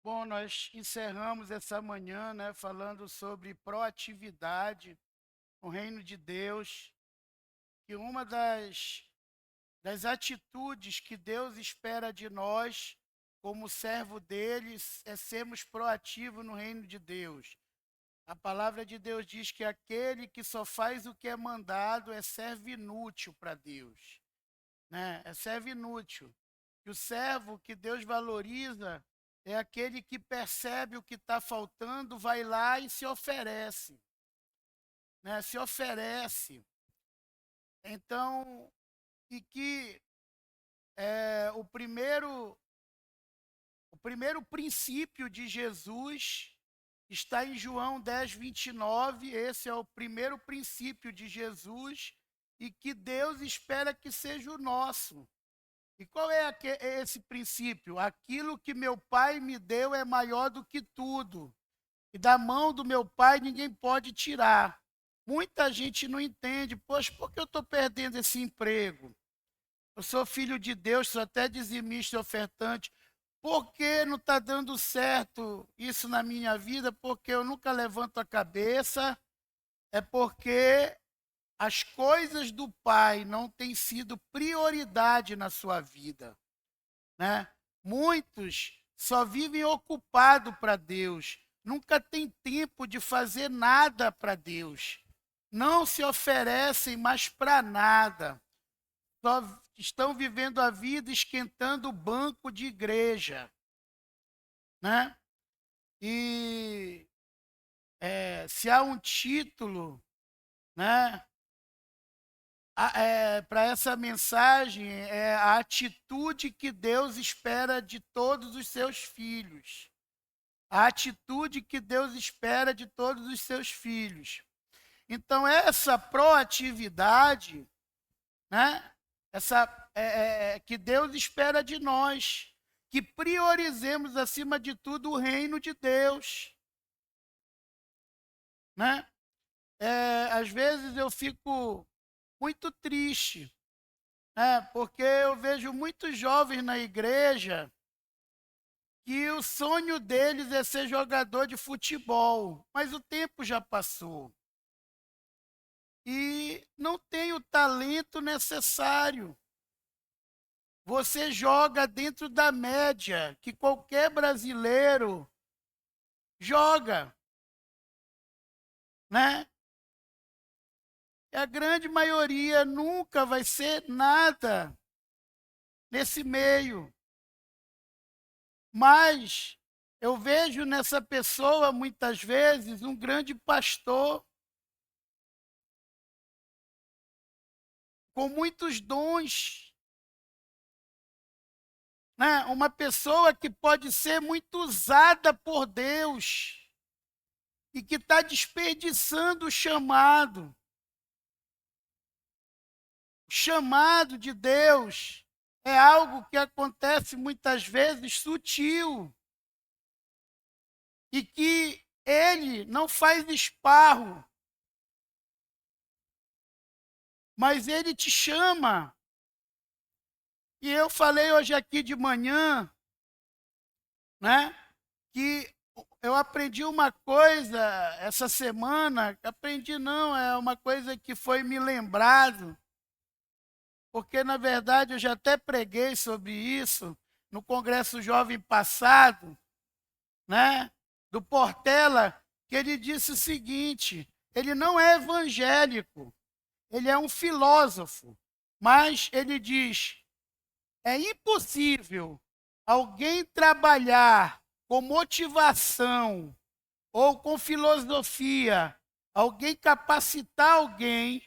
Bom, nós encerramos essa manhã, falando sobre proatividade no reino de Deus, que uma das atitudes que Deus espera de nós, como servo deles, é sermos proativos no reino de Deus. A palavra de Deus diz que aquele que só faz o que é mandado é servo inútil para Deus, é servo inútil. E o servo que Deus valoriza é aquele que percebe o que está faltando, vai lá e se oferece, se oferece. Então, e que o primeiro princípio de Jesus está em João 10:29. Esse é o primeiro princípio de Jesus e que Deus espera que seja o nosso. E qual é esse princípio? Aquilo que meu pai me deu é maior do que tudo. E da mão do meu pai ninguém pode tirar. Muita gente não entende. Poxa, por que eu estou perdendo esse emprego? Eu sou filho de Deus, sou até dizimista e ofertante. Por que não está dando certo isso na minha vida? Porque eu nunca levanto a cabeça. É porque as coisas do Pai não têm sido prioridade na sua vida, né? Muitos só vivem ocupados para Deus, nunca tem tempo de fazer nada para Deus, não se oferecem mais para nada, só estão vivendo a vida esquentando o banco de igreja, né? E se há um título, né, para essa mensagem, é a atitude que Deus espera de todos os seus filhos. A atitude que Deus espera de todos os seus filhos. Então, essa proatividade, né, que Deus espera de nós, que priorizemos, acima de tudo, o reino de Deus. Né? Às vezes eu fico muito triste, porque eu vejo muitos jovens na igreja que o sonho deles é ser jogador de futebol, mas o tempo já passou. E não tem o talento necessário. Você joga dentro da média que qualquer brasileiro joga, né? E a grande maioria nunca vai ser nada nesse meio. Mas eu vejo nessa pessoa, muitas vezes, um grande pastor com muitos dons, né? Uma pessoa que pode ser muito usada por Deus e que está desperdiçando o chamado. O chamado de Deus é algo que acontece muitas vezes sutil e que ele não faz esparro, mas ele te chama. E eu falei hoje aqui de manhã, né, que eu aprendi uma coisa essa semana, aprendi não, é uma coisa que foi me lembrado, porque na verdade eu já até preguei sobre isso no Congresso Jovem passado, né, do Portela, que ele disse o seguinte: ele não é evangélico, ele é um filósofo, mas ele diz: é impossível alguém trabalhar com motivação ou com filosofia, alguém capacitar alguém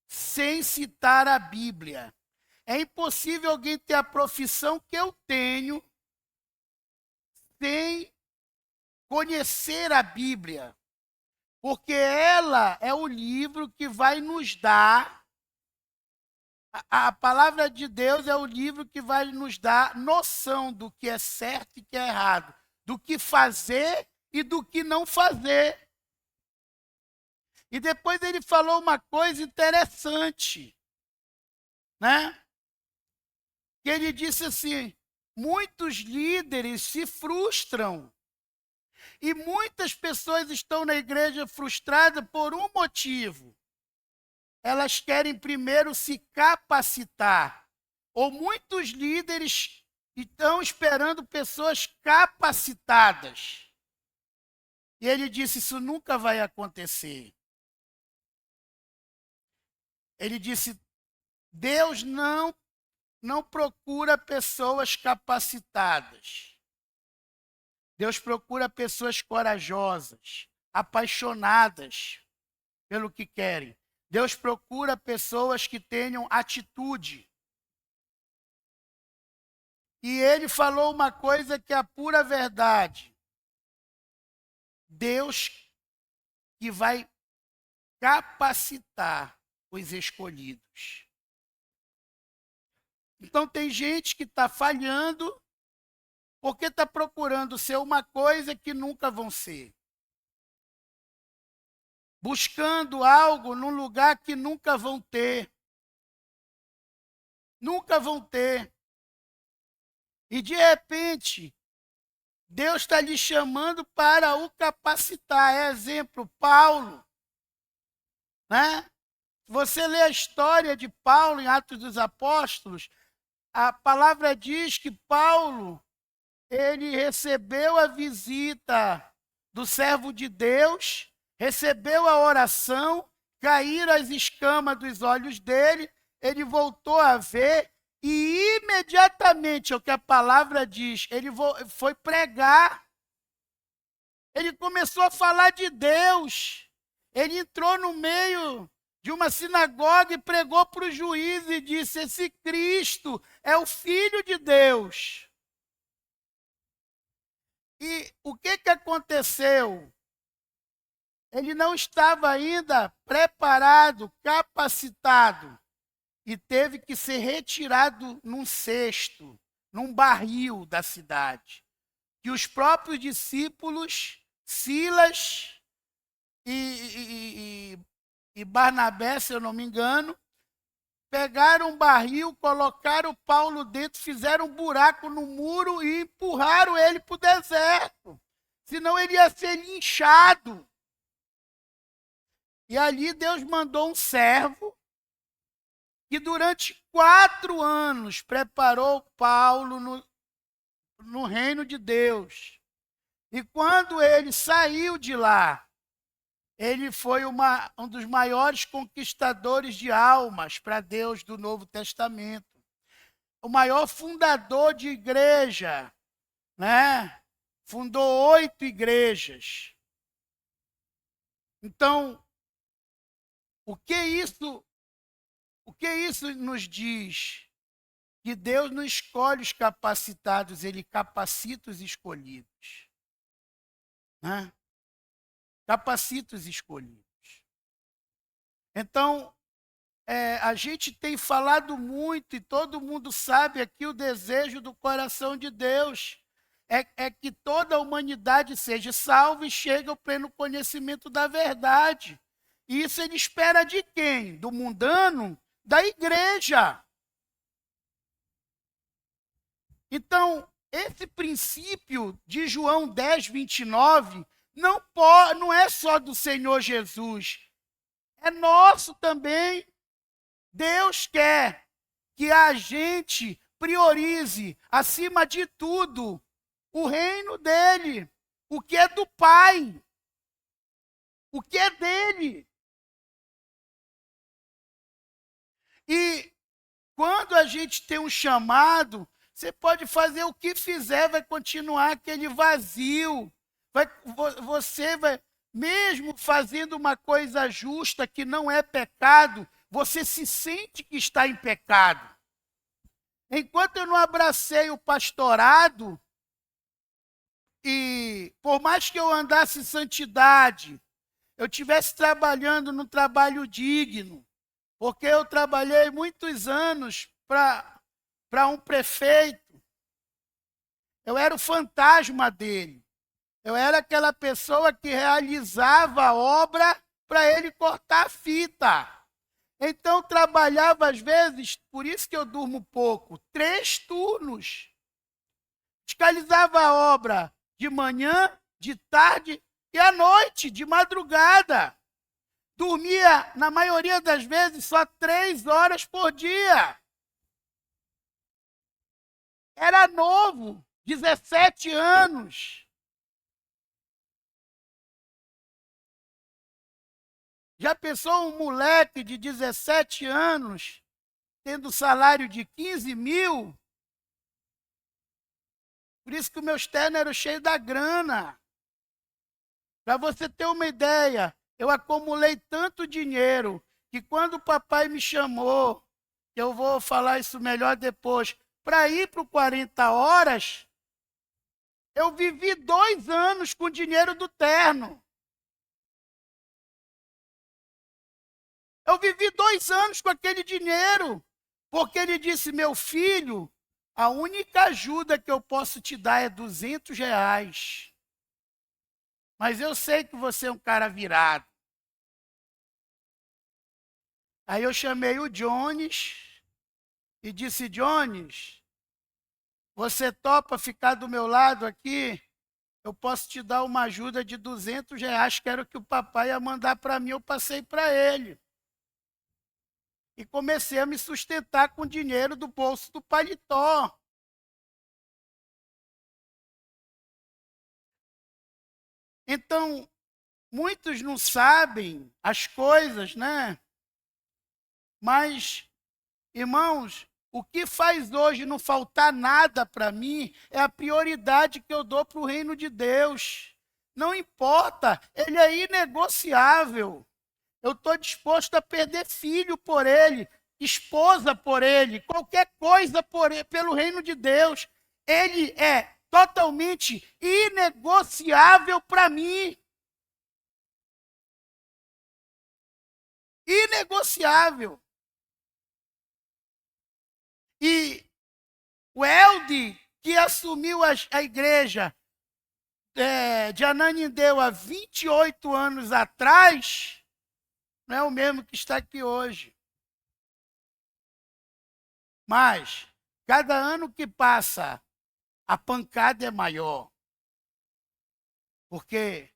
sem citar a Bíblia. É impossível alguém ter a profissão que eu tenho sem conhecer a Bíblia, porque ela é o livro que vai nos dar. A palavra de Deus é o livro que vai nos dar noção do que é certo e que é errado, do que fazer e do que não fazer. E depois ele falou uma coisa interessante, né? Que ele disse assim: muitos líderes se frustram E muitas pessoas estão na igreja frustradas por um motivo. Elas querem primeiro se capacitar. Ou muitos líderes estão esperando pessoas capacitadas. E ele disse, isso nunca vai acontecer. Ele disse, Deus não procura pessoas capacitadas. Deus procura pessoas corajosas, apaixonadas pelo que querem. Deus procura pessoas que tenham atitude. E ele falou uma coisa que é a pura verdade. Deus que vai capacitar os escolhidos. Então tem gente que está falhando porque está procurando ser uma coisa que nunca vão ser. Buscando algo num lugar que nunca vão ter. Nunca vão ter. E de repente, Deus está lhe chamando para o capacitar. Exemplo, Paulo. Né? Você lê a história de Paulo em Atos dos Apóstolos, a palavra diz que Paulo, ele recebeu a visita do servo de Deus, recebeu a oração, caíram as escamas dos olhos dele, ele voltou a ver e imediatamente, é o que a palavra diz, ele foi pregar. Ele começou a falar de Deus. Ele entrou no meio de uma sinagoga e pregou para o juiz e disse, esse Cristo é o Filho de Deus. E o que aconteceu? Ele não estava ainda preparado, capacitado, e teve que ser retirado num cesto, num barril da cidade. Que os próprios discípulos, Silas e Barnabé, se eu não me engano, pegaram um barril, colocaram Paulo dentro, fizeram um buraco no muro e empurraram ele para o deserto. Senão ele ia ser linchado. E ali Deus mandou um servo que durante 4 anos preparou Paulo no reino de Deus. E quando ele saiu de lá, ele foi um dos maiores conquistadores de almas para Deus do Novo Testamento. O maior fundador de igreja, né? Fundou 8 igrejas. Então, o que isso nos diz? Que Deus não escolhe os capacitados, ele capacita os escolhidos. Né? Capacita os escolhidos. Então, a gente tem falado muito, e todo mundo sabe aqui o desejo do coração de Deus, é que toda a humanidade seja salva e chegue ao pleno conhecimento da verdade. E isso ele espera de quem? Do mundano? Da igreja. Então, esse princípio de João 10, 29, não é só do Senhor Jesus, é nosso também. Deus quer que a gente priorize, acima de tudo, o reino dele, o que é do Pai, o que é dele. E quando a gente tem um chamado, você pode fazer o que fizer, vai continuar aquele vazio. Você vai, mesmo fazendo uma coisa justa que não é pecado, você se sente que está em pecado. Enquanto eu não abracei o pastorado, e por mais que eu andasse em santidade, eu estivesse trabalhando num trabalho digno, porque eu trabalhei muitos anos para um prefeito, eu era o fantasma dele. Eu era aquela pessoa que realizava a obra para ele cortar a fita. Então, trabalhava às vezes, por isso que eu durmo pouco, 3 turnos. Fiscalizava a obra de manhã, de tarde e à noite, de madrugada. Dormia, na maioria das vezes, só 3 horas por dia. Era novo, 17 anos. Já pensou um moleque de 17 anos tendo salário de 15 mil? Por isso que os meus ternos eram cheios da grana. Para você ter uma ideia, eu acumulei tanto dinheiro que quando o papai me chamou, eu vou falar isso melhor depois, para ir para o 40 horas, eu vivi 2 anos com o dinheiro do terno. Eu vivi 2 anos com aquele dinheiro, porque ele disse, meu filho, a única ajuda que eu posso te dar é R$ 200. Mas eu sei que você é um cara virado. Aí eu chamei o Jones e disse, Jones, você topa ficar do meu lado aqui? Eu posso te dar uma ajuda de R$ 200, que era o que o papai ia mandar para mim, eu passei para ele. E comecei a me sustentar com o dinheiro do bolso do paletó. Então, muitos não sabem as coisas, né? Mas, irmãos, o que faz hoje não faltar nada para mim é a prioridade que eu dou para o reino de Deus. Não importa, ele é inegociável. Eu estou disposto a perder filho por ele, esposa por ele, qualquer coisa por ele, pelo reino de Deus. Ele é totalmente inegociável para mim. Inegociável. E o Elde, que assumiu a igreja de Ananindeu há 28 anos atrás, não é o mesmo que está aqui hoje. Mas, cada ano que passa, a pancada é maior. Porque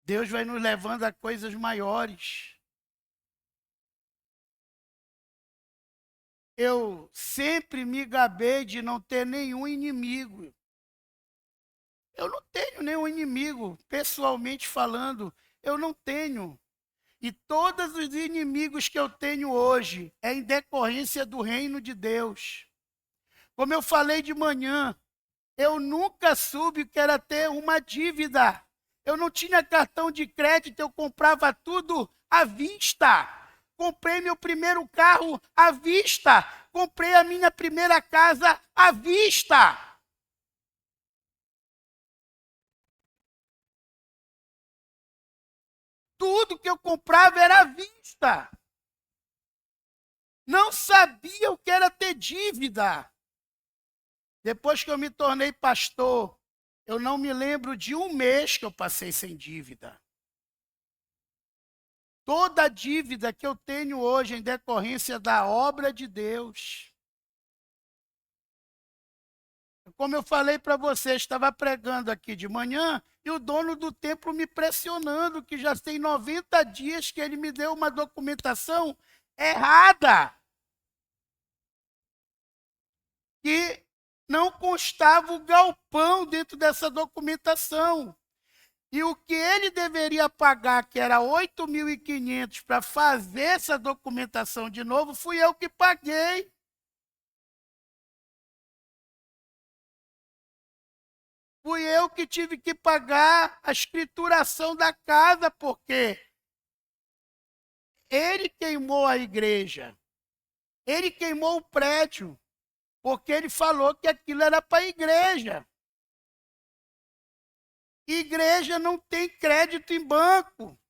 Deus vai nos levando a coisas maiores. Eu sempre me gabei de não ter nenhum inimigo. Eu não tenho nenhum inimigo, pessoalmente falando, eu não tenho. E todos os inimigos que eu tenho hoje é em decorrência do reino de Deus. Como eu falei de manhã, eu nunca soube o que era ter uma dívida. Eu não tinha cartão de crédito, eu comprava tudo à vista. Comprei meu primeiro carro à vista. Comprei a minha primeira casa à vista. Tudo que eu comprava era à vista. Não sabia o que era ter dívida. Depois que eu me tornei pastor, eu não me lembro de um mês que eu passei sem dívida. Toda a dívida que eu tenho hoje em decorrência da obra de Deus. Como eu falei para você, estava pregando aqui de manhã e o dono do templo me pressionando, que já tem 90 dias que ele me deu uma documentação errada. Que não constava o galpão dentro dessa documentação. E o que ele deveria pagar, que era 8.500 para fazer essa documentação de novo, fui eu que paguei. Fui eu que tive que pagar a escrituração da casa, porque ele queimou a igreja. Ele queimou o prédio, porque ele falou que aquilo era para a igreja. Igreja não tem crédito em banco.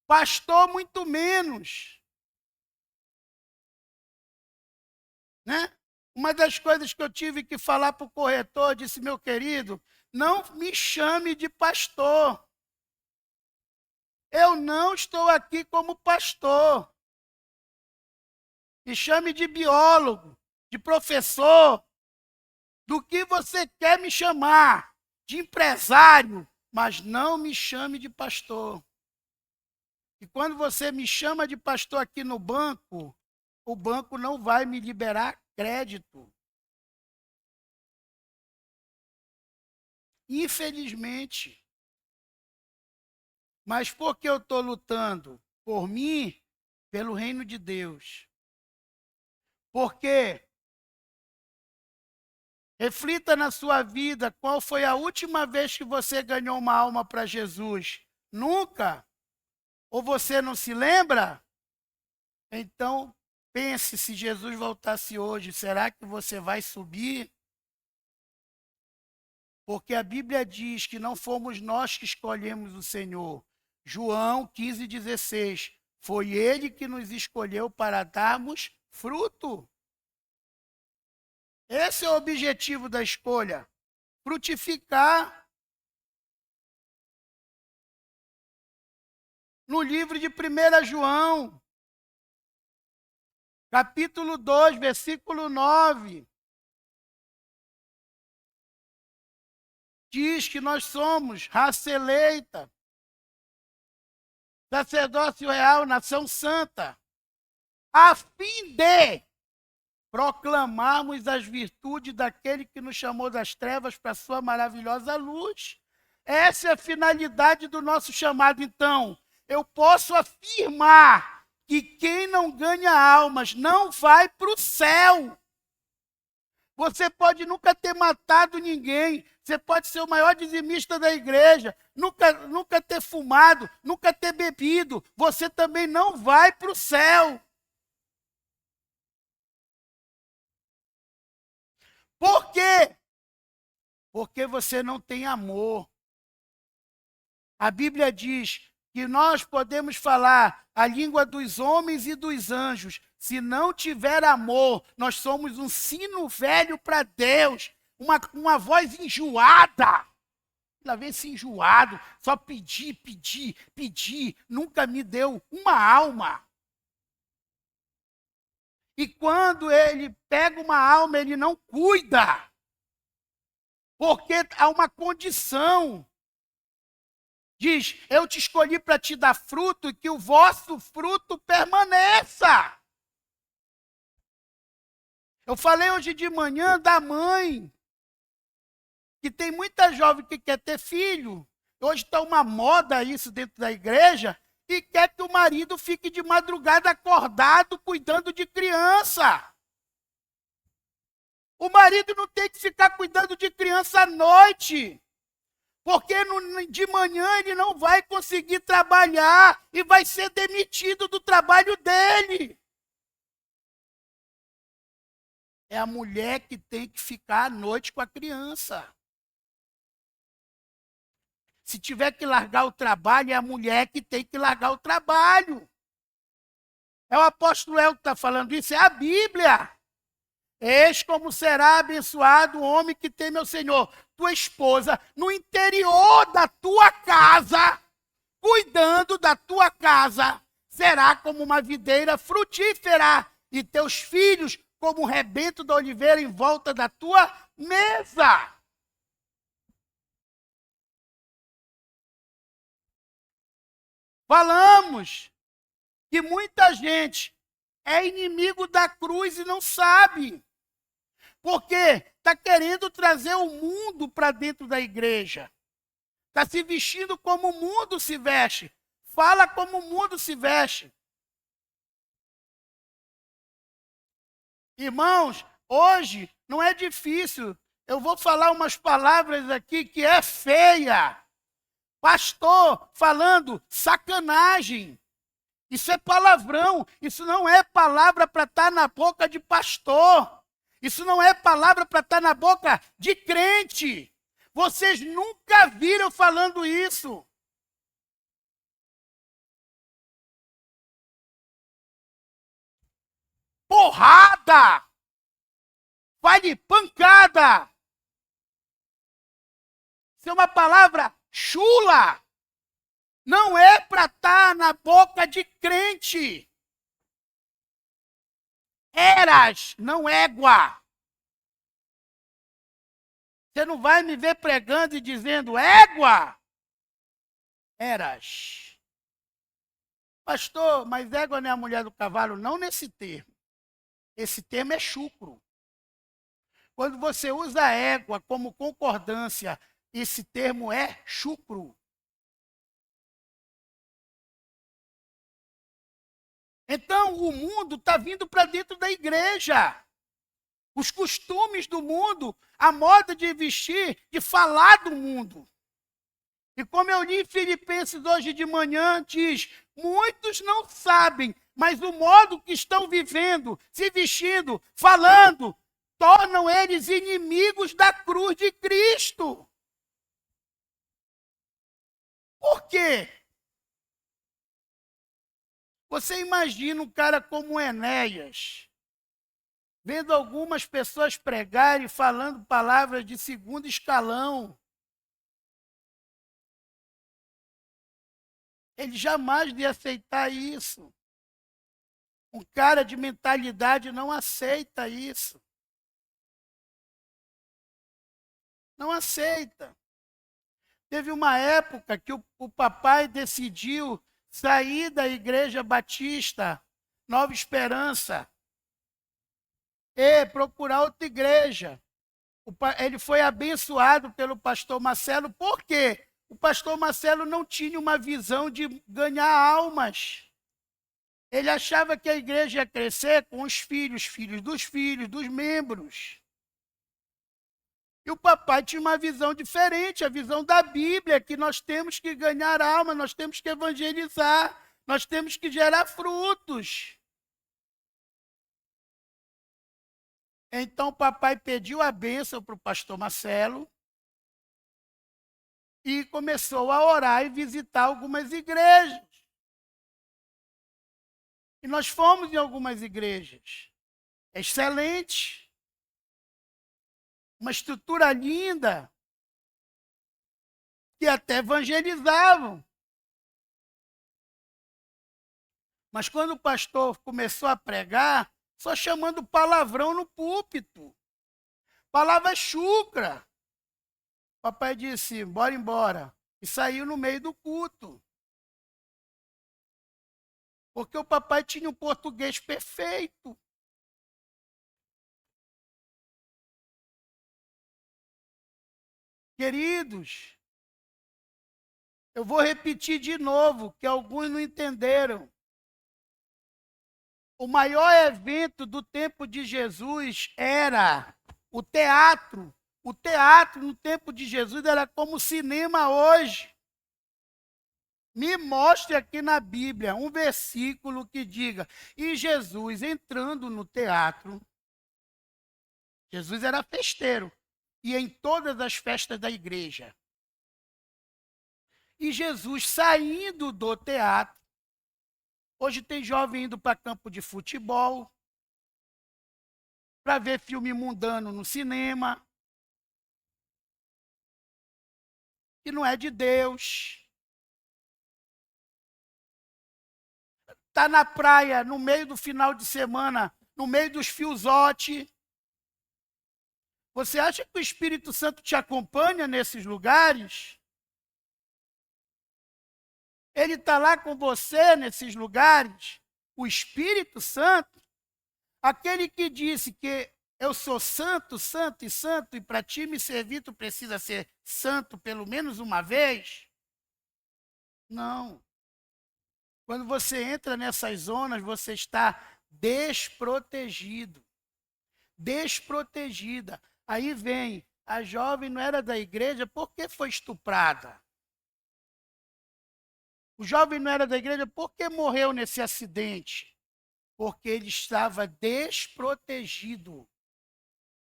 Pastor, muito menos. Né? Uma das coisas que eu tive que falar para o corretor, disse, meu querido, não me chame de pastor. Eu não estou aqui como pastor. Me chame de biólogo, de professor, do que você quer me chamar. de empresário, mas não me chame de pastor. E quando você me chama de pastor aqui no banco, o banco não vai me liberar crédito. Infelizmente. Mas por que eu estou lutando? Por mim, pelo reino de Deus. Porque reflita na sua vida qual foi a última vez que você ganhou uma alma para Jesus. Nunca? Ou você não se lembra? Então, pense, se Jesus voltasse hoje, será que você vai subir? Porque a Bíblia diz que não fomos nós que escolhemos o Senhor. João 15,16. Foi Ele que nos escolheu para darmos fruto. Esse é o objetivo da escolha. Frutificar. No livro de 1 João, capítulo 2, versículo 9. Diz que nós somos raça eleita, sacerdócio real, nação santa, a fim de proclamarmos as virtudes daquele que nos chamou das trevas para a sua maravilhosa luz. Essa é a finalidade do nosso chamado. Então, eu posso afirmar que quem não ganha almas não vai para o céu. Você pode nunca ter matado ninguém, você pode ser o maior dizimista da igreja, nunca ter fumado, nunca ter bebido, você também não vai para o céu. Por quê? Porque você não tem amor. A Bíblia diz que nós podemos falar a língua dos homens e dos anjos. Se não tiver amor, nós somos um sino velho para Deus, uma voz enjoada. Lá vem esse enjoado, só pedir, pedir, pedir, nunca me deu uma alma. E quando ele pega uma alma, ele não cuida, porque há uma condição. Diz, eu te escolhi para te dar fruto e que o vosso fruto permaneça. Eu falei hoje de manhã da mãe, que tem muita jovem que quer ter filho. Hoje está uma moda isso dentro da igreja, e quer que o marido fique de madrugada acordado cuidando de criança. O marido não tem que ficar cuidando de criança à noite. Porque de manhã ele não vai conseguir trabalhar e vai ser demitido do trabalho dele. É a mulher que tem que ficar à noite com a criança. Se tiver que largar o trabalho, é a mulher que tem que largar o trabalho. É o apóstolo El que está falando isso, é a Bíblia. Eis como será abençoado o homem que teme ao Senhor. Tua esposa, no interior da tua casa, cuidando da tua casa, será como uma videira frutífera, e teus filhos como um rebento da oliveira em volta da tua mesa. Falamos que muita gente é inimigo da cruz e não sabe. Porque está querendo trazer o mundo para dentro da igreja. Está se vestindo como o mundo se veste. Fala como o mundo se veste. Irmãos, hoje não é difícil. Eu vou falar umas palavras aqui que é feia. Pastor falando sacanagem. Isso é palavrão. Isso não é palavra para estar na boca de pastor. Isso não é palavra para estar na boca de crente. Vocês nunca viram falando isso. Porrada! Fale pancada! Isso é uma palavra chula. Não é para estar na boca de crente. Eras, não égua. Você não vai me ver pregando e dizendo, égua, eras. Pastor, mas égua não é a mulher do cavalo? Não nesse termo. Esse termo é chucro. Quando você usa égua como concordância, esse termo é chucro. Então, o mundo está vindo para dentro da igreja. Os costumes do mundo, a moda de vestir, de falar do mundo. E como eu li em Filipenses hoje de manhã, diz: muitos não sabem, mas o modo que estão vivendo, se vestindo, falando, tornam eles inimigos da cruz de Cristo. Por quê? Você imagina um cara como Enéas, vendo algumas pessoas pregarem, falando palavras de segundo escalão. Ele jamais ia aceitar isso. Um cara de mentalidade não aceita isso. Não aceita. Teve uma época que o papai decidiu sair da Igreja Batista Nova Esperança e procurar outra igreja. Ele foi abençoado pelo pastor Marcelo, por quê? O pastor Marcelo não tinha uma visão de ganhar almas. Ele achava que a igreja ia crescer com os filhos, filhos dos membros. E o papai tinha uma visão diferente, a visão da Bíblia, que nós temos que ganhar alma, nós temos que evangelizar, nós temos que gerar frutos. Então o papai pediu a bênção para o pastor Marcelo e começou a orar e visitar algumas igrejas. E nós fomos em algumas igrejas. Excelente. Uma estrutura linda. Que até evangelizavam. Mas quando o pastor começou a pregar, só chamando palavrão no púlpito. Palavra chucra. O papai disse, bora embora. E saiu no meio do culto. Porque o papai tinha um português perfeito. Queridos, eu vou repetir de novo, que alguns não entenderam. O maior evento do tempo de Jesus era o teatro. O teatro no tempo de Jesus era como o cinema hoje. Me mostre aqui na Bíblia um versículo que diga, e Jesus entrando no teatro, Jesus era festeiro, e em todas as festas da igreja. E Jesus saindo do teatro, hoje tem jovem indo para campo de futebol, para ver filme mundano no cinema, que não é de Deus. Está na praia, no meio do final de semana, no meio dos fiozotes. Você acha que o Espírito Santo te acompanha nesses lugares? Ele está lá com você nesses lugares? O Espírito Santo, aquele que disse que eu sou santo, santo e santo, e para ti me servir, tu precisa ser santo pelo menos uma vez? Não. Quando você entra nessas zonas, você está desprotegido. Desprotegida. Aí vem, a jovem não era da igreja, por que foi estuprada? O jovem não era da igreja, por que morreu nesse acidente? Porque ele estava desprotegido.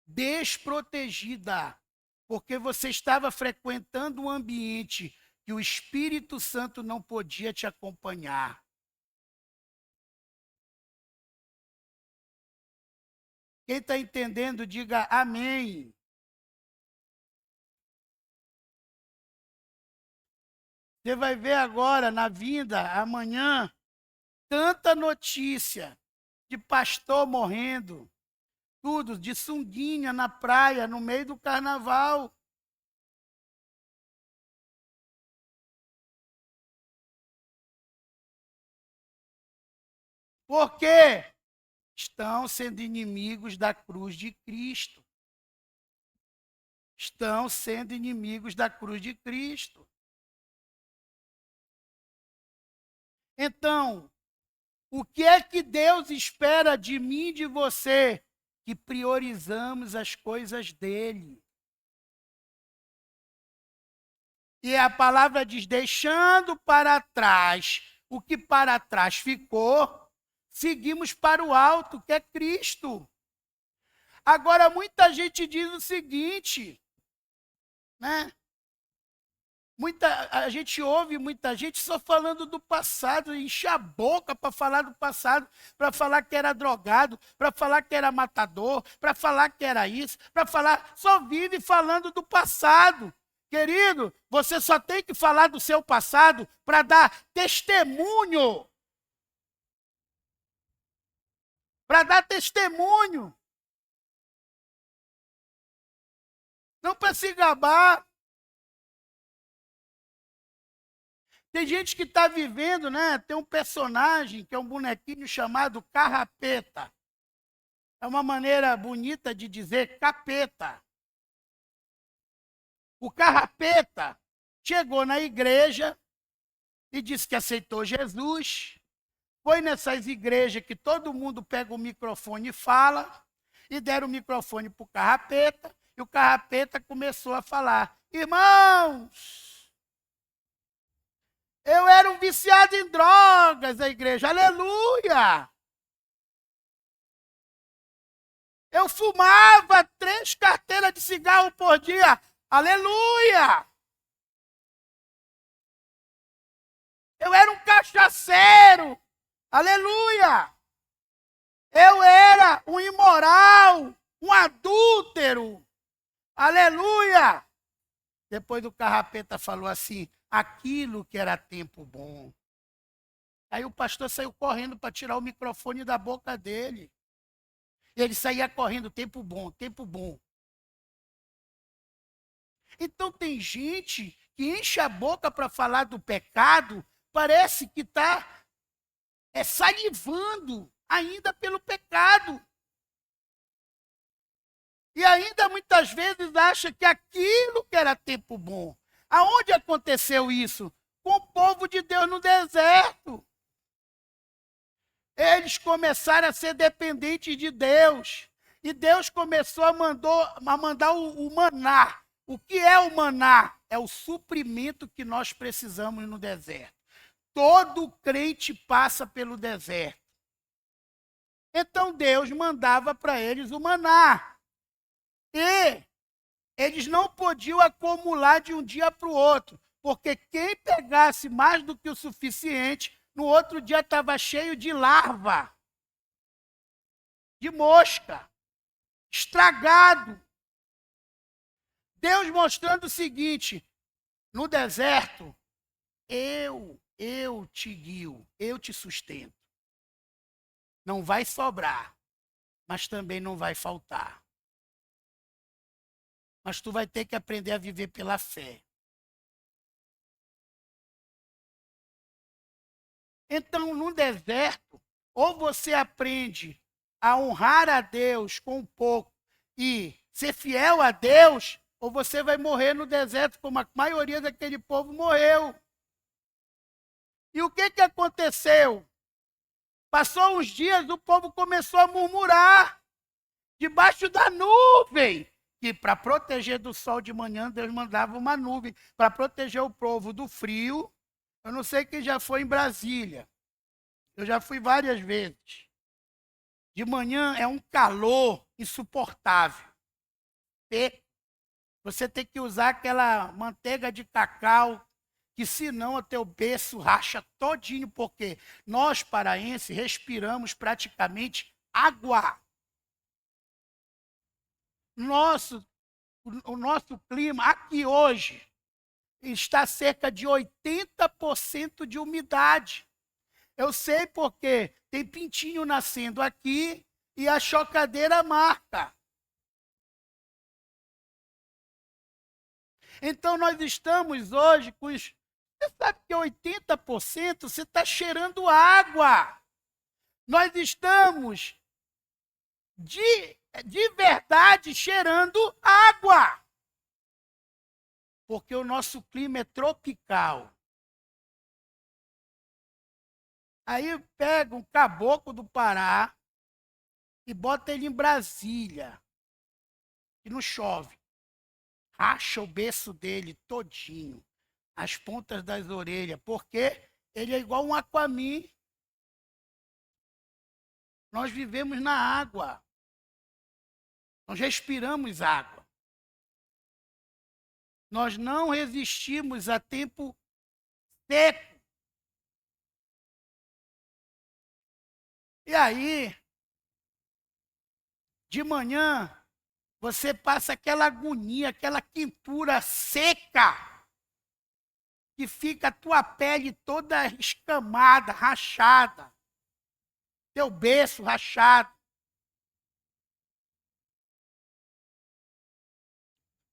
Desprotegida. Porque você estava frequentando um ambiente que o Espírito Santo não podia te acompanhar. Quem está entendendo, diga amém. Você vai ver agora, na vinda, amanhã, tanta notícia de pastor morrendo, tudo, de sunguinha na praia, no meio do carnaval. Por quê? Estão sendo inimigos da cruz de Cristo. Estão sendo inimigos da cruz de Cristo. Então, o que é que Deus espera de mim e de você? Que priorizamos as coisas dele. E a palavra diz, deixando para trás o que para trás ficou, seguimos para o alto, que é Cristo. Agora, muita gente diz o seguinte, né? A gente ouve muita gente só falando do passado, enche a boca para falar do passado, para falar que era drogado, para falar que era matador, para falar que era isso, para falar, só vive falando do passado. Querido, você só tem que falar do seu passado para dar testemunho. Para dar testemunho. Não para se gabar. Tem gente que está vivendo, né? Tem um personagem que é um bonequinho chamado Carrapeta. É uma maneira bonita de dizer capeta. O Carrapeta chegou na igreja e disse que aceitou Jesus. Foi nessas igrejas que todo mundo pega o microfone e fala. E deram o microfone para o Carrapeta. E o Carrapeta começou a falar. Irmãos! Eu era um viciado em drogas, a igreja. Aleluia! Eu fumava 3 carteiras de cigarro por dia. Aleluia! Eu era um cachaceiro. Aleluia! Eu era um imoral, um adúltero. Aleluia! Depois o Carrapeta falou assim, aquilo que era tempo bom. Aí o pastor saiu correndo para tirar o microfone da boca dele. Ele saía correndo, tempo bom, tempo bom. Então tem gente que enche a boca para falar do pecado, parece que está salivando ainda pelo pecado. E ainda muitas vezes acha que aquilo que era tempo bom. Aonde aconteceu isso? Com o povo de Deus no deserto. Eles começaram a ser dependentes de Deus. E Deus começou a mandar o maná. O que é o maná? É o suprimento que nós precisamos no deserto. Todo crente passa pelo deserto. Então Deus mandava para eles o maná. E eles não podiam acumular de um dia para o outro, porque quem pegasse mais do que o suficiente, no outro dia estava cheio de larva, de mosca, estragado. Deus mostrando o seguinte, no deserto, eu te guio, eu te sustento. Não vai sobrar, mas também não vai faltar. Mas tu vai ter que aprender a viver pela fé. Então, no deserto, ou você aprende a honrar a Deus com pouco e ser fiel a Deus, ou você vai morrer no deserto, como a maioria daquele povo morreu. E o que aconteceu? Passou uns dias, o povo começou a murmurar debaixo da nuvem. Que para proteger do sol de manhã, Deus mandava uma nuvem para proteger o povo do frio. Eu não sei quem já foi em Brasília. Eu já fui várias vezes. De manhã é um calor insuportável. Você tem que usar aquela manteiga de cacau, que senão o teu berço racha todinho, porque nós, paraenses, respiramos praticamente água. O nosso clima aqui hoje está cerca de 80% de umidade. Eu sei porque tem pintinho nascendo aqui e a chocadeira marca. Então nós estamos hoje com os... Você sabe que 80% você está cheirando água. Nós estamos de verdade cheirando água. Porque o nosso clima é tropical. Aí pega um caboclo do Pará e bota ele em Brasília, e não chove. Racha o berço dele todinho, as pontas das orelhas, porque ele é igual um Aquaman. Nós vivemos na água. Nós respiramos água. Nós não resistimos a tempo seco. E aí, de manhã, você passa aquela agonia, aquela quentura seca, que fica a tua pele toda escamada, rachada, teu berço rachado.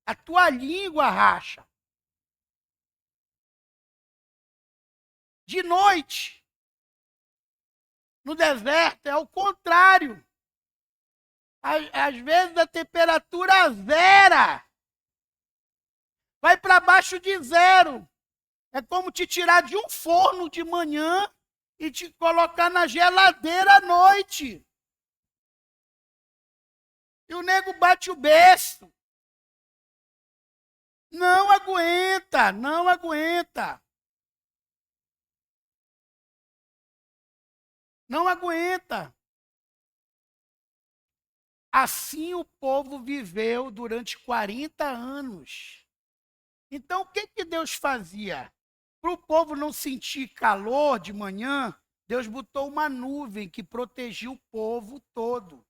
A tua língua racha. De noite, no deserto, é o contrário. Às vezes a temperatura zera. Vai para baixo de zero. É como te tirar de um forno de manhã e te colocar na geladeira à noite. E o nego bate o berço. Não aguenta, não aguenta. Não aguenta. Assim o povo viveu durante 40 anos. Então, o que Deus fazia? Para o povo não sentir calor de manhã, Deus botou uma nuvem que protegia o povo todo.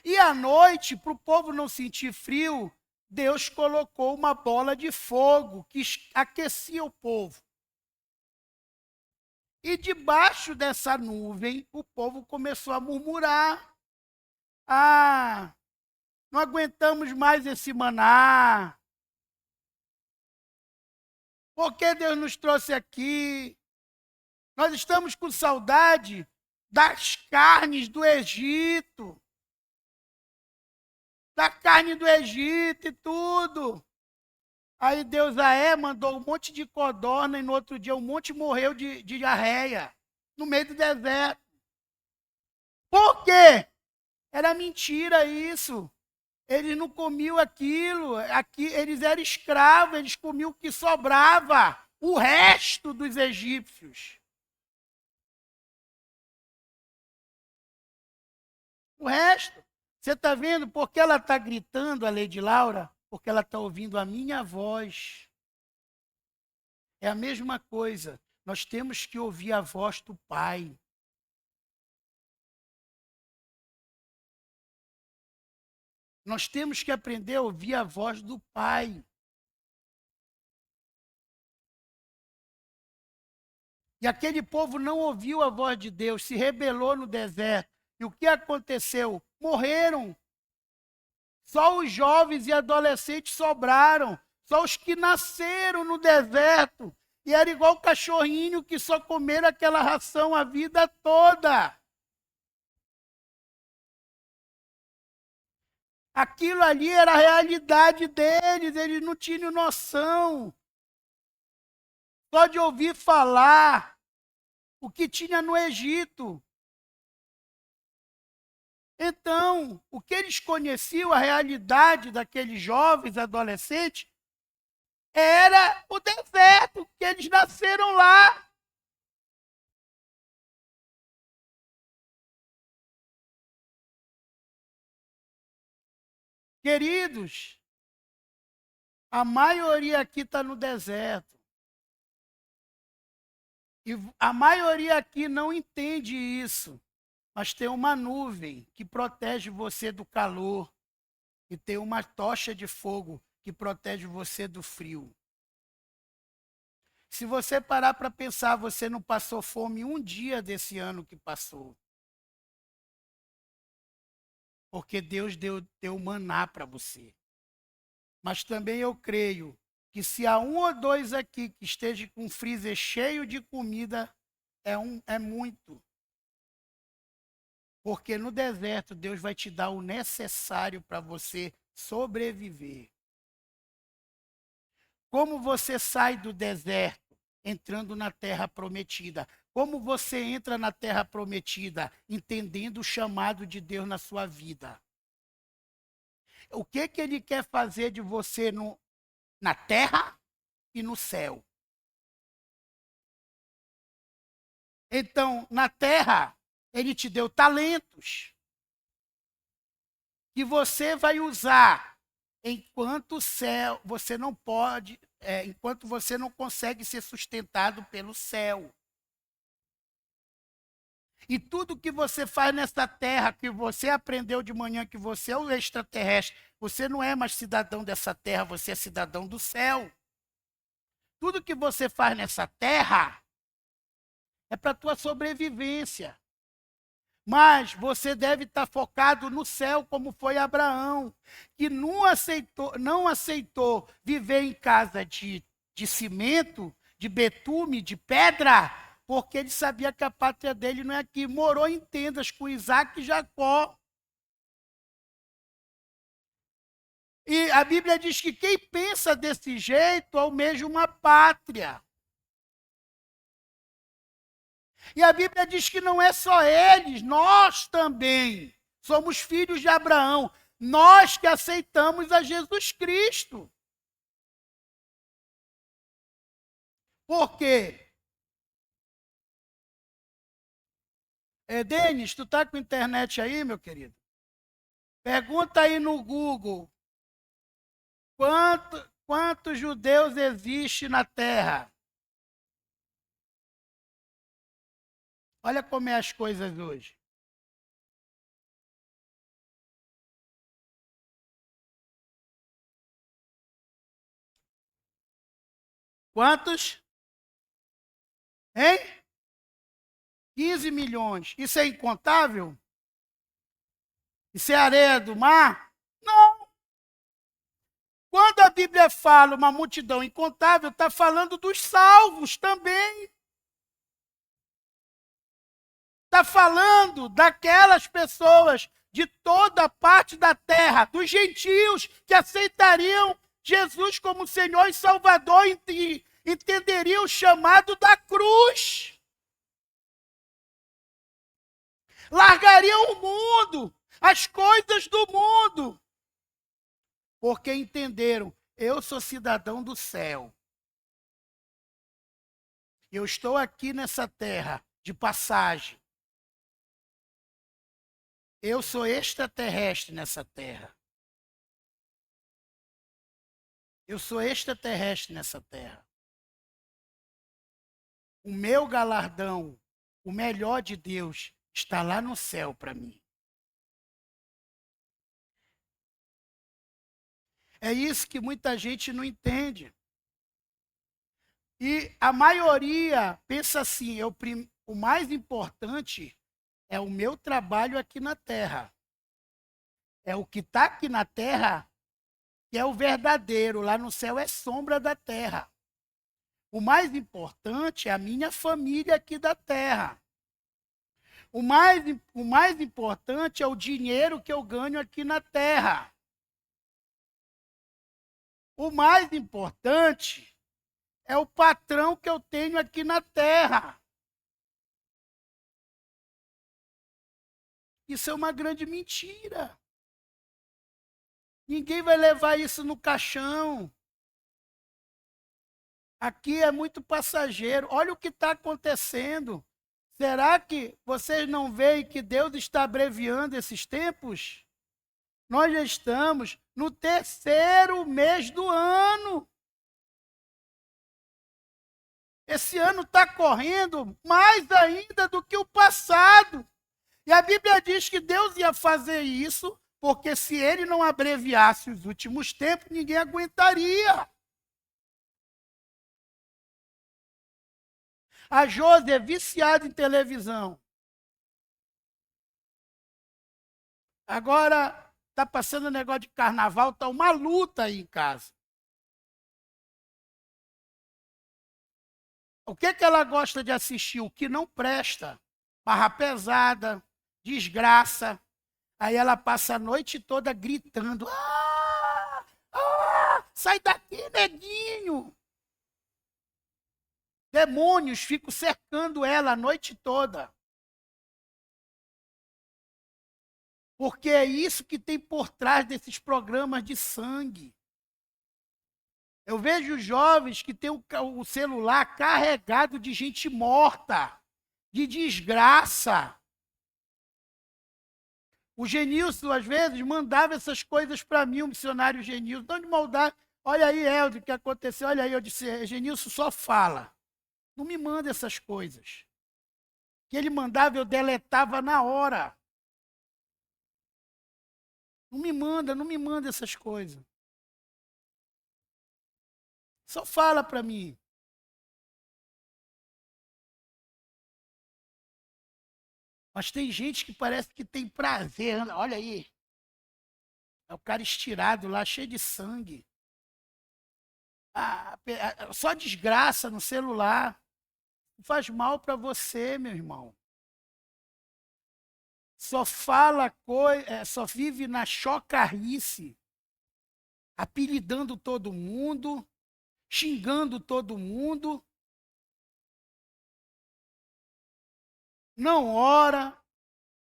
E à noite, para o povo não sentir frio, Deus colocou uma bola de fogo que aquecia o povo. E debaixo dessa nuvem, o povo começou a murmurar. Ah, não aguentamos mais esse maná. Por que Deus nos trouxe aqui? Nós estamos com saudade das carnes do Egito. Da carne do Egito e tudo. Aí Deus mandou um monte de codorna e no outro dia um monte morreu de diarreia. No meio do deserto. Por quê? Era mentira isso. Eles não comiam aquilo. Aqui, eles eram escravos, eles comiam o que sobrava. O resto dos egípcios. O resto. Você está vendo por que ela está gritando, a Lady Laura? Porque ela está ouvindo a minha voz. É a mesma coisa. Nós temos que ouvir a voz do Pai. Nós temos que aprender a ouvir a voz do Pai. E aquele povo não ouviu a voz de Deus, se rebelou no deserto. E o que aconteceu? Morreram. Só os jovens e adolescentes sobraram. Só os que nasceram no deserto. E era igual o cachorrinho que só comeram aquela ração a vida toda. Aquilo ali era a realidade deles, eles não tinham noção. Só de ouvir falar o que tinha no Egito. Então, o que eles conheciam, a realidade daqueles jovens, adolescentes, era o deserto, que eles nasceram lá. Queridos, a maioria aqui está no deserto. E a maioria aqui não entende isso. Mas tem uma nuvem que protege você do calor. E tem uma tocha de fogo que protege você do frio. Se você parar para pensar, você não passou fome um dia desse ano que passou. porque Deus deu maná para você. Mas também eu creio que se há um ou dois aqui que esteja com um freezer cheio de comida, é muito. Porque no deserto Deus vai te dar o necessário para você sobreviver. Como você sai do deserto entrando na terra prometida? Como você entra na terra prometida entendendo o chamado de Deus na sua vida? O que ele quer fazer de você na terra e no céu? Então, na terra, ele te deu talentos que você vai usar enquanto o céu, você não pode, enquanto você não consegue ser sustentado pelo céu. E tudo que você faz nessa terra, que você aprendeu de manhã, que você é o extraterrestre, você não é mais cidadão dessa terra, você é cidadão do céu. Tudo que você faz nessa terra é para a tua sobrevivência. Mas você deve estar focado no céu, como foi Abraão, que não aceitou viver em casa de cimento, de betume, de pedra, porque ele sabia que a pátria dele não é aqui. Morou em tendas com Isaac e Jacó. E a Bíblia diz que quem pensa desse jeito almeja uma pátria. E a Bíblia diz que não é só eles, nós também somos filhos de Abraão. Nós que aceitamos a Jesus Cristo. Por quê? Denis, tu tá com internet aí, meu querido? Pergunta aí no Google. Quantos judeus existem na Terra? Olha como é as coisas hoje. Quantos? Hein? 15 milhões. Isso é incontável? Isso é areia do mar? Não. Quando a Bíblia fala uma multidão incontável, está falando dos salvos também. Está falando daquelas pessoas de toda parte da terra, dos gentios que aceitariam Jesus como Senhor e Salvador e entenderiam o chamado da cruz. Largariam o mundo, as coisas do mundo, porque entenderam, eu sou cidadão do céu. Eu estou aqui nessa terra de passagem. Eu sou extraterrestre nessa terra. Eu sou extraterrestre nessa terra. O meu galardão, o melhor de Deus, está lá no céu para mim. É isso que muita gente não entende. E a maioria pensa assim, o mais importante é o meu trabalho aqui na terra. É o que está aqui na terra que é o verdadeiro. Lá no céu é sombra da terra. O mais importante é a minha família aqui da terra. O mais importante é o dinheiro que eu ganho aqui na terra. O mais importante é o patrão que eu tenho aqui na terra. Isso é uma grande mentira. Ninguém vai levar isso no caixão. Aqui é muito passageiro. Olha o que está acontecendo. Será que vocês não veem que Deus está abreviando esses tempos? Nós já estamos no terceiro mês do ano. Esse ano está correndo mais ainda do que o passado. E a Bíblia diz que Deus ia fazer isso, porque se ele não abreviasse os últimos tempos, ninguém aguentaria. A Josi é viciada em televisão. Agora, está passando negócio de carnaval, está uma luta aí em casa. O que ela gosta de assistir? O que não presta. Barra pesada, desgraça. Aí ela passa a noite toda gritando. Sai daqui, neguinho! Demônios ficam cercando ela a noite toda. Porque é isso que tem por trás desses programas de sangue. Eu vejo jovens que têm o celular carregado de gente morta, de desgraça. O Genilson, às vezes, mandava essas coisas para mim, o missionário Genilson. Não de maldade. Olha aí, Helder, o que aconteceu. Olha aí, eu disse, Genilson só fala. Não me manda essas coisas. Que ele mandava, eu deletava na hora. Não me manda essas coisas. Só fala para mim. Mas tem gente que parece que tem prazer. Olha aí. É o cara estirado lá, cheio de sangue. Só desgraça no celular. Não faz mal para você, meu irmão. Só fala só vive na chocarrice, apelidando todo mundo, xingando todo mundo. Não ora,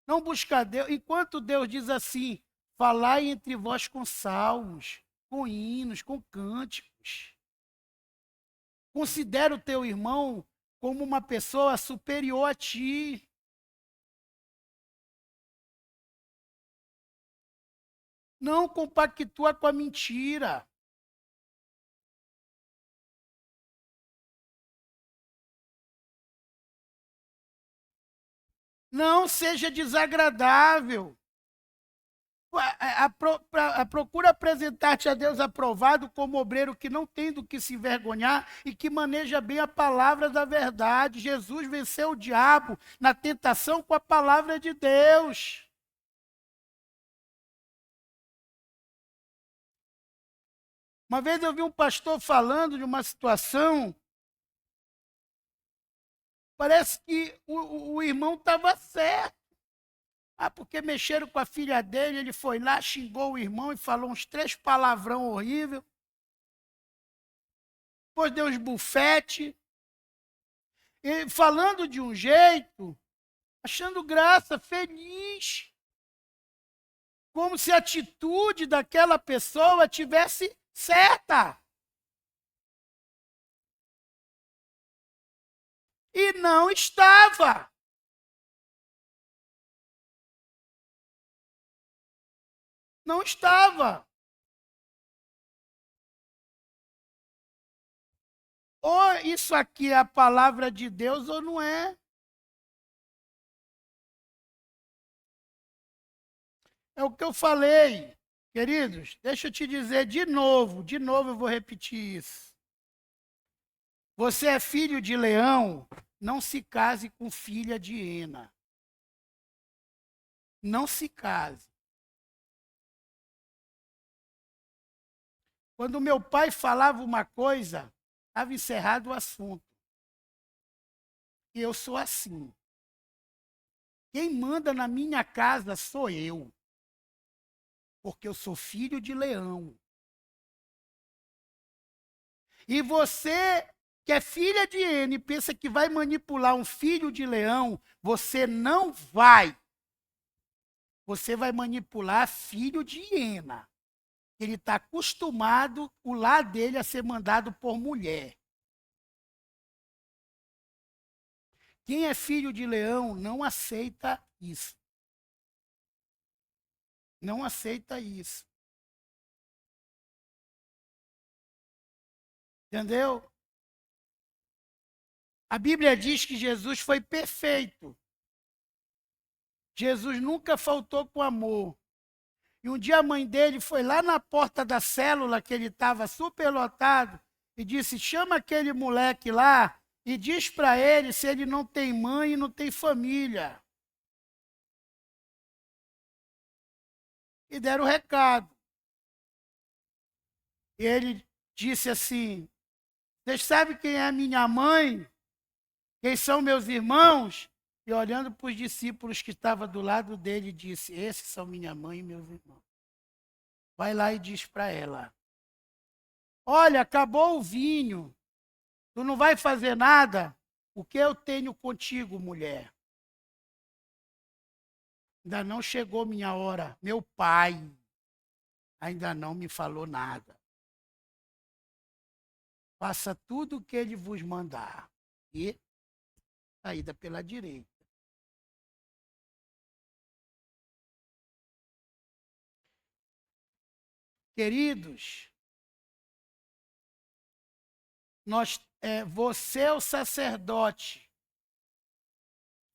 não busca Deus. Enquanto Deus diz assim: falai entre vós com salmos, com hinos, com cânticos. Considera o teu irmão como uma pessoa superior a ti. Não compactua com a mentira. Não seja desagradável. Procura apresentar-te a Deus aprovado como obreiro que não tem do que se envergonhar e que maneja bem a palavra da verdade. Jesus venceu o diabo na tentação com a palavra de Deus. Uma vez eu vi um pastor falando de uma situação, parece que o irmão estava certo. Porque mexeram com a filha dele, ele foi lá, xingou o irmão e falou uns 3 palavrão horrível. Depois deu uns bufete. E falando de um jeito, achando graça, feliz. Como se a atitude daquela pessoa tivesse certa. E não estava. Não estava. Ou isso aqui é a palavra de Deus ou não é. É o que eu falei. Queridos, deixa eu te dizer de novo eu vou repetir isso. Você é filho de leão, não se case com filha de hiena. Não se case. Quando meu pai falava uma coisa, estava encerrado o assunto. E eu sou assim. Quem manda na minha casa sou eu. Porque eu sou filho de leão. E você, que é filha de hiena e pensa que vai manipular um filho de leão, você não vai. Você vai manipular filho de hiena. Ele está acostumado, o lar dele, a ser mandado por mulher. Quem é filho de leão não aceita isso. Não aceita isso. Entendeu? A Bíblia diz que Jesus foi perfeito. Jesus nunca faltou com amor. E um dia a mãe dele foi lá na porta da célula, que ele estava superlotado, e disse: chama aquele moleque lá e diz para ele se ele não tem mãe e não tem família. e deram o recado. E ele disse assim: vocês sabem quem é minha mãe? Quem são meus irmãos? E olhando para os discípulos que estavam do lado dele, disse: esses são minha mãe e meus irmãos. Vai lá e diz para ela: olha, acabou o vinho, tu não vai fazer nada? O que eu tenho contigo, mulher? Ainda não chegou minha hora. Meu pai ainda não me falou nada. Faça tudo o que ele vos mandar. E saída pela direita. Queridos, você é o sacerdote.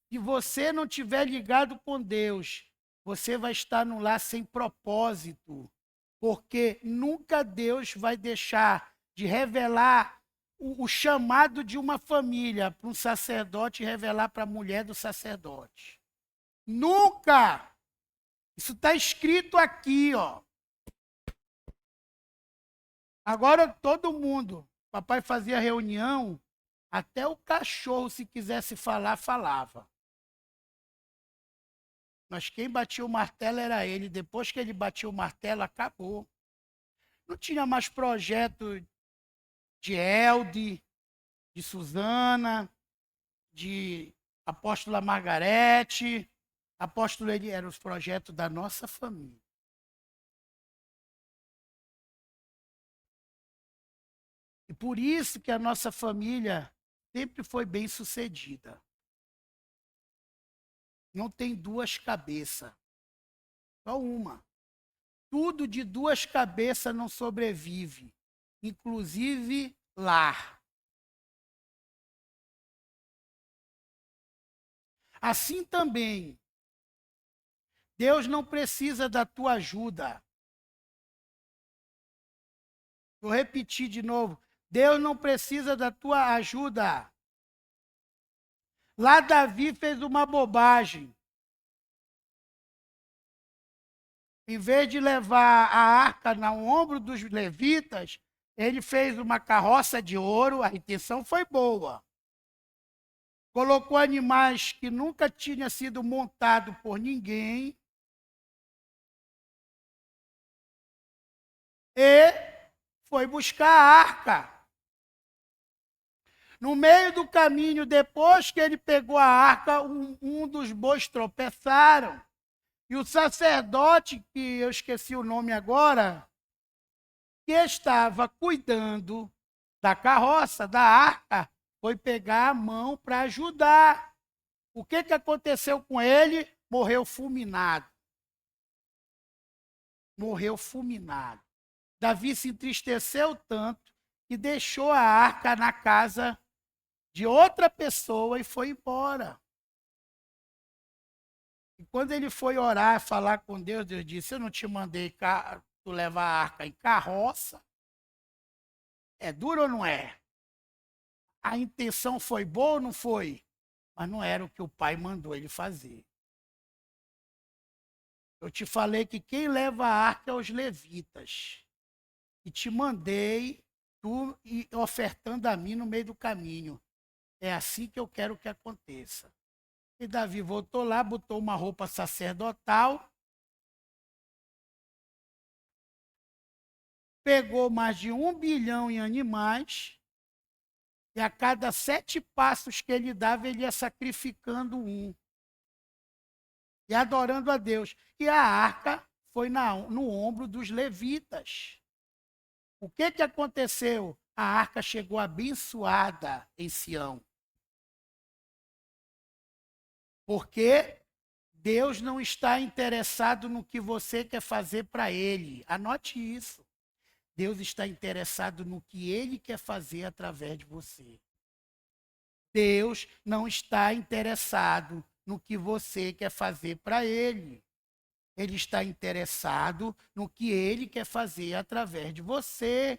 Se você não tiver ligado com Deus, você vai estar num lar sem propósito. Porque nunca Deus vai deixar de revelar o chamado de uma família para um sacerdote e revelar para a mulher do sacerdote. Nunca! Isso está escrito aqui, ó. Agora todo mundo, papai fazia reunião, até o cachorro, se quisesse falar, falava. Mas quem batia o martelo era ele. Depois que ele batia o martelo, acabou. Não tinha mais projeto de Elde, de Suzana, de apóstola Margarete, apóstolo Eli, eram os projetos da nossa família. E por isso que a nossa família sempre foi bem sucedida. Não tem duas cabeças, só uma. Tudo de duas cabeças não sobrevive, inclusive lar. Assim também, Deus não precisa da tua ajuda. Vou repetir de novo. Deus não precisa da tua ajuda. Lá Davi fez uma bobagem. Em vez de levar a arca no ombro dos levitas, ele fez uma carroça de ouro, a intenção foi boa. Colocou animais que nunca tinham sido montados por ninguém. E foi buscar a arca. No meio do caminho, depois que ele pegou a arca, um dos bois tropeçaram. E o sacerdote, que eu esqueci o nome agora, que estava cuidando da carroça, da arca, foi pegar a mão para ajudar. O que aconteceu com ele? Morreu fulminado. Morreu fulminado. Davi se entristeceu tanto que deixou a arca na casa de outra pessoa e foi embora. E quando ele foi orar, falar com Deus, Deus disse: eu não te mandei tu levar a arca em carroça? É duro ou não é? A intenção foi boa ou não foi? Mas não era o que o pai mandou ele fazer. Eu te falei que quem leva a arca é os levitas. E te mandei tu ofertando a mim no meio do caminho. É assim que eu quero que aconteça. E Davi voltou lá, botou uma roupa sacerdotal, pegou mais de 1 bilhão em animais, e a cada 7 passos que ele dava, ele ia sacrificando um. E adorando a Deus. E a arca foi no ombro dos levitas. O que aconteceu? A arca chegou abençoada em Sião. Porque Deus não está interessado no que você quer fazer para Ele. Anote isso. Deus está interessado no que Ele quer fazer através de você. Deus não está interessado no que você quer fazer para Ele. Ele está interessado no que Ele quer fazer através de você.